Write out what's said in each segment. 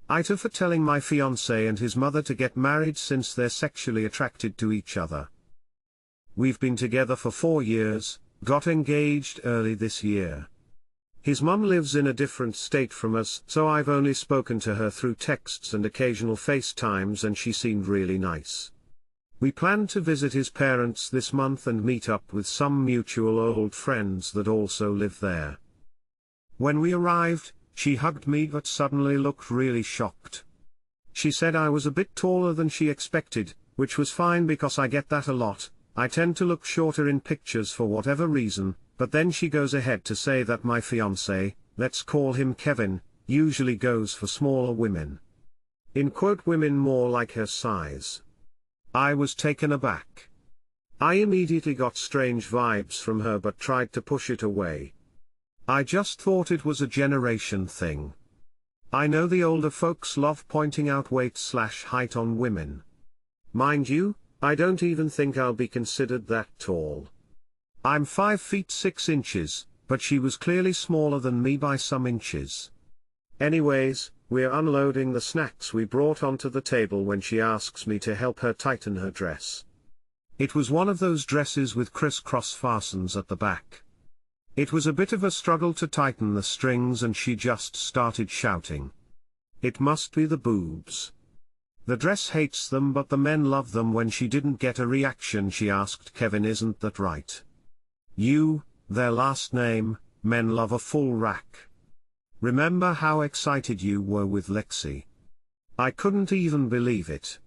AITA for telling my fiancé and his mother to get married since they're sexually attracted to each other. We've been together for 4 years, got engaged early this year. His mum lives in a different state from us, so I've only spoken to her through texts and occasional FaceTimes, and she seemed really nice. We plan to visit his parents this month and meet up with some mutual old friends that also live there. When we arrived, she hugged me but suddenly looked really shocked. She said I was a bit taller than she expected, which was fine because I get that a lot. I tend to look shorter in pictures for whatever reason, but then she goes ahead to say that my fiancé, let's call him Kevin, usually goes for smaller women. In quote, women more like her size. I was taken aback. I immediately got strange vibes from her but tried to push it away. I just thought it was a generation thing. I know the older folks love pointing out weight/height on women. Mind you, I don't even think I'll be considered that tall. I'm 5 feet 6 inches, but she was clearly smaller than me by some inches. Anyways, we're unloading the snacks we brought onto the table when she asks me to help her tighten her dress. It was one of those dresses with crisscross fastens at the back. It was a bit of a struggle to tighten the strings and she just started shouting. It must be the boobs. The dress hates them but the men love them. When she didn't get a reaction, she asked Kevin, isn't that right? Their last name, men love a full rack. Remember how excited you were with Lexi? I couldn't even believe it.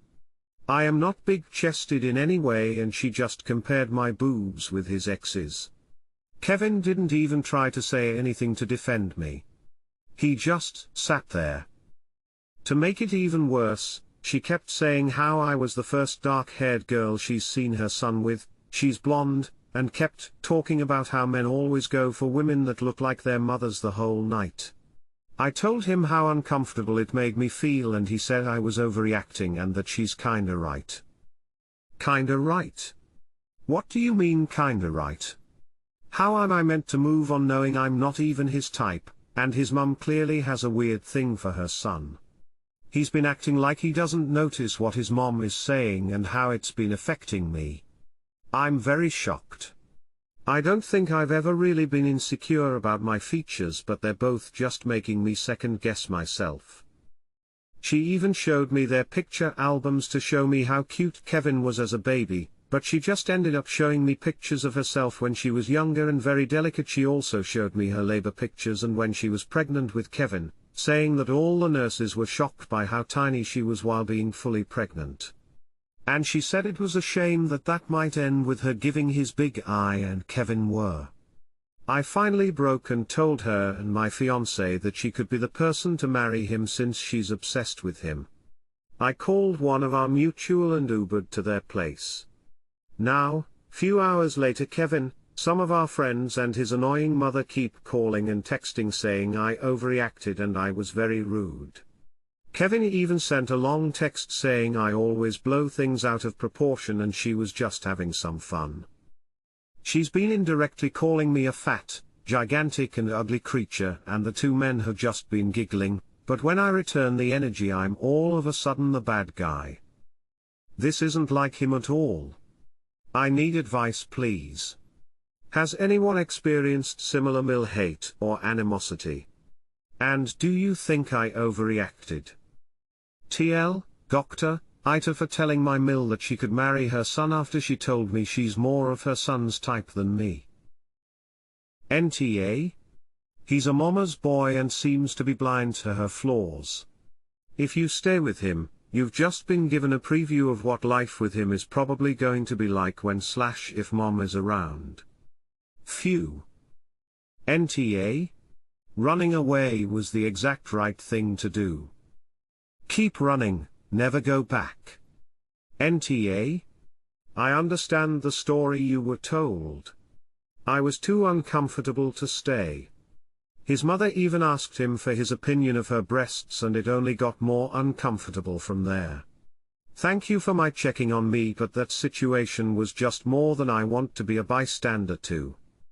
I am not big-chested in any way and she just compared my boobs with his ex's. Kevin didn't even try to say anything to defend me. He just sat there. To make it even worse, she kept saying how I was the first dark-haired girl she's seen her son with, she's blonde, and kept talking about how men always go for women that look like their mothers the whole night. I told him how uncomfortable it made me feel and he said I was overreacting and that she's kinda right. Kinda right? What do you mean kinda right? How am I meant to move on knowing I'm not even his type, and his mum clearly has a weird thing for her son? He's been acting like he doesn't notice what his mom is saying and how it's been affecting me. I'm very shocked. I don't think I've ever really been insecure about my features, but they're both just making me second-guess myself. She even showed me their picture albums to show me how cute Kevin was as a baby, but she just ended up showing me pictures of herself when she was younger and very delicate. She also showed me her labor pictures and when she was pregnant with Kevin, saying that all the nurses were shocked by how tiny she was while being fully pregnant. And she said it was a shame that that might end with her giving his big eye and Kevin were. I finally broke and told her and my fiancé that she could be the person to marry him since she's obsessed with him. I called one of our mutual and Ubered to their place. Now, few hours later, Kevin, some of our friends and his annoying mother keep calling and texting saying I overreacted and I was very rude. Kevin even sent a long text saying I always blow things out of proportion and she was just having some fun. She's been indirectly calling me a fat, gigantic and ugly creature, and the two men have just been giggling, but when I return the energy I'm all of a sudden the bad guy. This isn't like him at all. I need advice, please. Has anyone experienced similar male hate or animosity? And do you think I overreacted? TL, Dr. AITA for telling my mill that she could marry her son after she told me she's more of her son's type than me. NTA? He's a mama's boy and seems to be blind to her flaws. If you stay with him, you've just been given a preview of what life with him is probably going to be like when/if mom is around. Phew. NTA? Running away was the exact right thing to do. Keep running, never go back. NTA? I understand the story you were told. I was too uncomfortable to stay. His mother even asked him for his opinion of her breasts and it only got more uncomfortable from there. Thank you for checking on me, but that situation was just more than I want to be a bystander to.